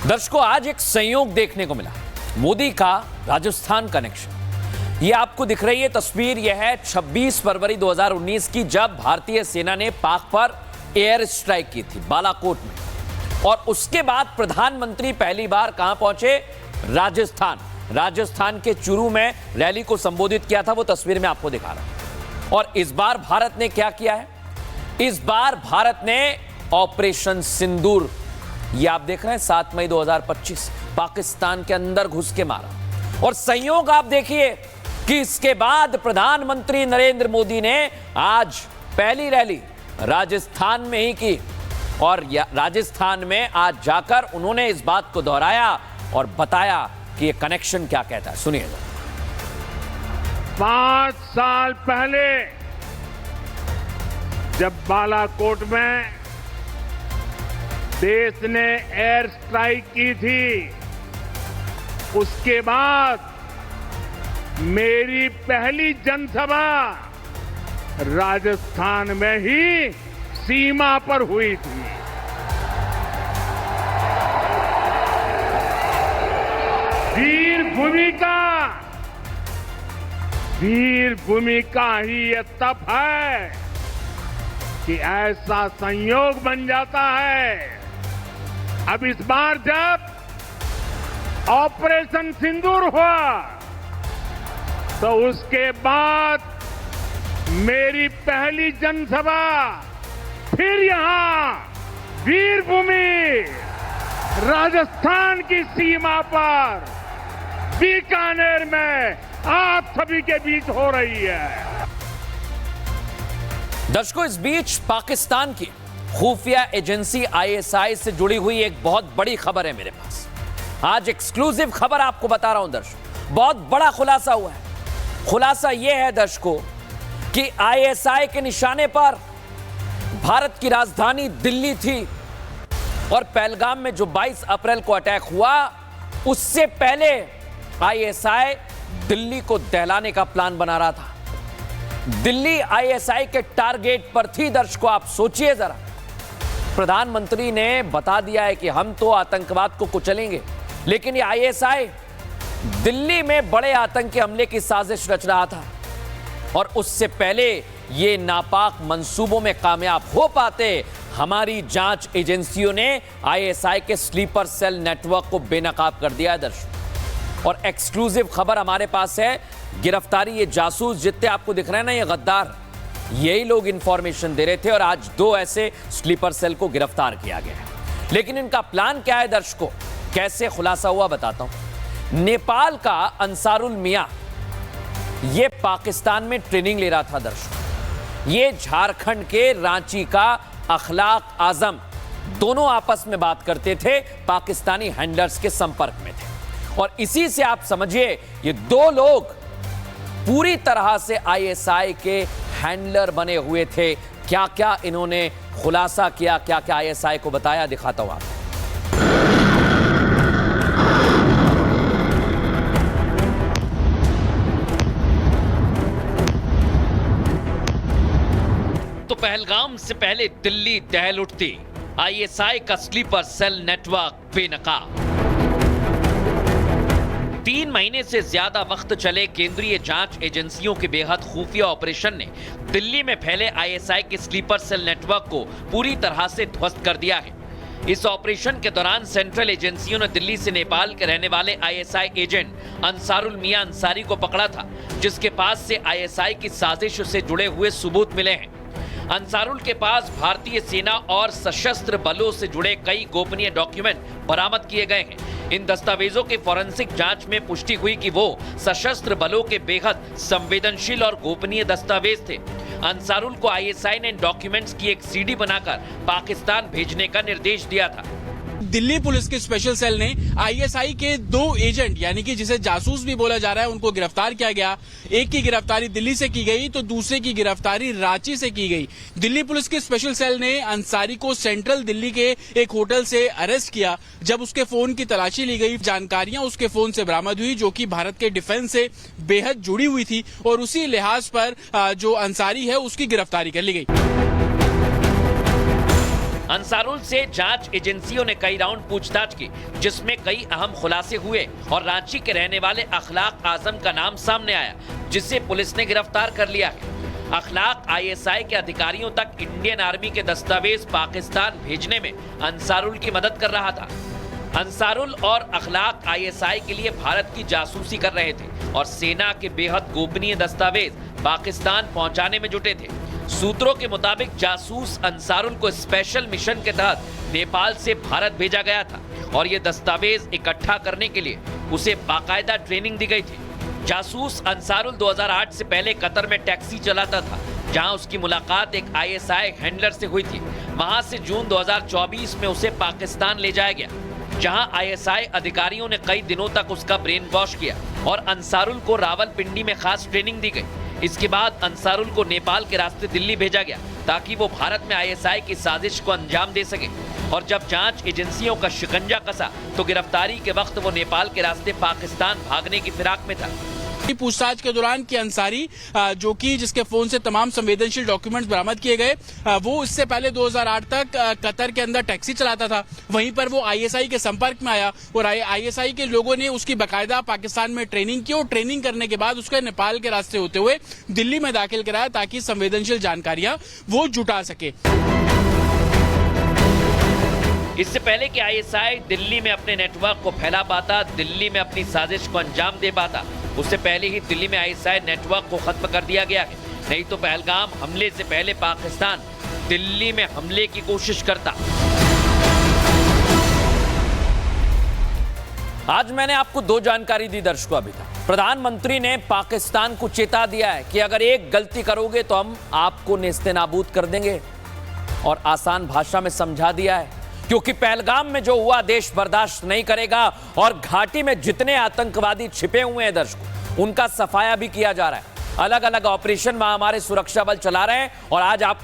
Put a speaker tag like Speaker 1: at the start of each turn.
Speaker 1: दर्शकों, आज एक संयोग देखने को मिला, मोदी का राजस्थान कनेक्शन। ये आपको दिख रही है तस्वीर, यह है 26 फरवरी 2019 की, जब भारतीय सेना ने पाक पर एयर स्ट्राइक की थी बालाकोट में। और उसके बाद प्रधानमंत्री पहली बार कहां पहुंचे? राजस्थान के चूरू में रैली को संबोधित किया था। वो तस्वीर में आपको दिखा रहा हूं। और इस बार भारत ने क्या किया है? इस बार भारत ने ऑपरेशन सिंदूर, ये आप देख रहे हैं, 7 मई 2025 पाकिस्तान के अंदर घुस के मारा। और संयोग आप देखिए कि इसके बाद प्रधानमंत्री नरेंद्र मोदी ने आज पहली रैली राजस्थान में ही की। और राजस्थान में आज जाकर उन्होंने इस बात को दोहराया और बताया कि ये कनेक्शन क्या कहता है। सुनिएगा।
Speaker 2: 5 साल पहले जब बालाकोट में देश ने एयर स्ट्राइक की थी, उसके बाद मेरी पहली जनसभा राजस्थान में ही सीमा पर हुई थी। वीर भूमि का ही ये तप है कि ऐसा संयोग बन जाता है। अब इस बार जब ऑपरेशन सिंदूर हुआ तो उसके बाद मेरी पहली जनसभा फिर यहां वीरभूमि राजस्थान की सीमा पर बीकानेर में आप सभी के बीच हो रही है।
Speaker 1: दर्शकों, इस बीच पाकिस्तान की खुफिया एजेंसी ISI से जुड़ी हुई एक बहुत बड़ी खबर है मेरे पास। आज एक्सक्लूसिव खबर आपको बता रहा हूं दर्शकों, बहुत बड़ा खुलासा हुआ है। खुलासा यह है दर्शकों कि ISI के निशाने पर भारत की राजधानी दिल्ली थी और पहलगाम में जो 22 अप्रैल को अटैक हुआ, उससे पहले ISI दिल्ली को दहलाने का प्लान बना रहा था। दिल्ली ISI के टारगेट पर थी। दर्शकों, आप सोचिए जरा, प्रधानमंत्री ने बता दिया है कि हम तो आतंकवाद को कुचलेंगे, लेकिन ये ISI दिल्ली में बड़े आतंकी हमले की साजिश रच रहा था। और उससे पहले ये नापाक मंसूबों में कामयाब हो पाते, हमारी जांच एजेंसियों ने ISI के स्लीपर सेल नेटवर्क को बेनकाब कर दिया है दर्शकों। और एक्सक्लूसिव खबर हमारे पास है, गिरफ्तारी, ये जासूस जितने आपको दिख रहे हैं ना, ये गद्दार, यही लोग इंफॉर्मेशन दे रहे थे। और आज 2 ऐसे स्लीपर सेल को गिरफ्तार किया गया है। लेकिन इनका प्लान क्या है दर्शकों, कैसे खुलासा हुआ बताता हूं। नेपाल का अंसारुल मियां, ये पाकिस्तान में ट्रेनिंग ले रहा था दर्शकों। ये झारखंड के रांची का अखलाक आजम, दोनों आपस में बात करते थे, पाकिस्तानी हैंडलर्स के संपर्क में थे। और इसी से आप समझिए ये 2 लोग पूरी तरह से ISI के हैंडलर बने हुए थे। क्या क्या इन्होंने खुलासा किया, क्या क्या ISI को बताया, दिखाता हूं आपको। तो पहलगाम से पहले दिल्ली दहल उठती, ISI का स्लीपर सेल नेटवर्क बेनकाब। 3 महीने से ज्यादा वक्त चले केंद्रीय जांच एजेंसियों के बेहद खुफिया ऑपरेशन ने दिल्ली में फैले ISI के स्लीपर सेल नेटवर्क को पूरी तरह से ध्वस्त कर दिया है। इस ऑपरेशन के दौरान सेंट्रल एजेंसियों ने दिल्ली से नेपाल के रहने वाले ISI एजेंट अंसारुल मियां अंसारी को पकड़ा था, जिसके पास से ISI की साजिश से जुड़े हुए सबूत मिले हैं। अंसारुल के पास भारतीय सेना और सशस्त्र बलों से जुड़े कई गोपनीय डॉक्यूमेंट बरामद किए गए हैं। इन दस्तावेजों की फॉरेंसिक जांच में पुष्टि हुई कि वो सशस्त्र बलों के बेहद संवेदनशील और गोपनीय दस्तावेज थे। अंसारुल को ISI ने इन डॉक्यूमेंट्स की एक CD बनाकर पाकिस्तान भेजने का निर्देश दिया था।
Speaker 3: दिल्ली पुलिस के स्पेशल सेल ने ISI के 2 एजेंट, यानी कि जिसे जासूस भी बोला जा रहा है, उनको गिरफ्तार किया गया। एक की गिरफ्तारी दिल्ली से की गई तो दूसरे की गिरफ्तारी रांची से की गई। दिल्ली पुलिस के स्पेशल सेल ने अंसारी को सेंट्रल दिल्ली के एक होटल से अरेस्ट किया। जब उसके फोन की तलाशी ली गई, जानकारियां उसके फोन से बरामद हुई जो कि भारत के डिफेंस से बेहद जुड़ी हुई थी, और उसी लिहाज पर जो अंसारी है उसकी गिरफ्तारी कर ली गई।
Speaker 1: अंसारुल से जांच एजेंसियों ने कई राउंड पूछताछ की, जिसमें कई अहम खुलासे हुए और रांची के रहने वाले अखलाक आजम का नाम सामने आया, जिसे पुलिस ने गिरफ्तार कर लिया है। अखलाक आईएसआई के अधिकारियों तक इंडियन आर्मी के दस्तावेज पाकिस्तान भेजने में अंसारुल की मदद कर रहा था। अंसारुल और अखलाक आईएसआई के लिए भारत की जासूसी कर रहे थे और सेना के बेहद गोपनीय दस्तावेज पाकिस्तान पहुंचाने में जुटे थे। सूत्रों के मुताबिक जासूस अंसारुल को स्पेशल मिशन के तहत नेपाल से भारत भेजा गया था और ये दस्तावेज इकट्ठा करने के लिए उसे बाकायदा ट्रेनिंग दी गई थी। जासूस अंसारुल 2008 से पहले कतर में टैक्सी चलाता था, जहां उसकी मुलाकात एक आईएसआई हैंडलर से हुई थी। वहां से जून 2024 में उसे पाकिस्तान ले जाया गया, जहां आईएसआई अधिकारियों ने कई दिनों तक उसका ब्रेन वॉश किया और अंसारुल को रावलपिंडी में खास ट्रेनिंग दी गई। इसके बाद अंसारुल को नेपाल के रास्ते दिल्ली भेजा गया ताकि वो भारत में आईएसआई की साजिश को अंजाम दे सके। और जब जांच एजेंसियों का शिकंजा कसा तो गिरफ्तारी के वक्त वो नेपाल के रास्ते पाकिस्तान भागने की फिराक में था।
Speaker 3: पूछताछ के दौरान कि अंसारी जो कि जिसके फोन से तमाम संवेदनशील डॉक्यूमेंट्स बरामद किए गए, वो इससे पहले 2008 तक कतर के अंदर टैक्सी चलाता था। वहीं पर वो आईएसआई के संपर्क में आया और आईएसआई के लोगों ने उसकी बाकायदा पाकिस्तान में ट्रेनिंग की और ट्रेनिंग करने के बाद उसको नेपाल के रास्ते होते हुए दिल्ली में दाखिल कराया ताकि संवेदनशील जानकारियां वो जुटा सके।
Speaker 1: इससे पहले कि आईएसआई दिल्ली में अपने नेटवर्क को फैला पाता, दिल्ली में अपनी साजिश को अंजाम दे पाता, उससे पहले ही दिल्ली में आईएसआई नेटवर्क को खत्म कर दिया गया है। नहीं तो पहलगाम हमले से पहले पाकिस्तान दिल्ली में हमले की कोशिश करता। आज मैंने आपको दो जानकारी दी दर्शकों। अभी तक प्रधानमंत्री ने पाकिस्तान को चेता दिया है कि अगर एक गलती करोगे तो हम आपको नेस्तनाबूद कर देंगे, और आसान भाषा में समझा दिया है, क्योंकि पहलगाम में जो हुआ देश बर्दाश्त नहीं करेगा और घाटी में जितने आतंकवादी छिपे हुए हैं दर्शकों, उनका सफाया भी किया जा रहा है। अलग अलग ऑपरेशन वहां हमारे सुरक्षा बल चला रहे हैं और आज आपको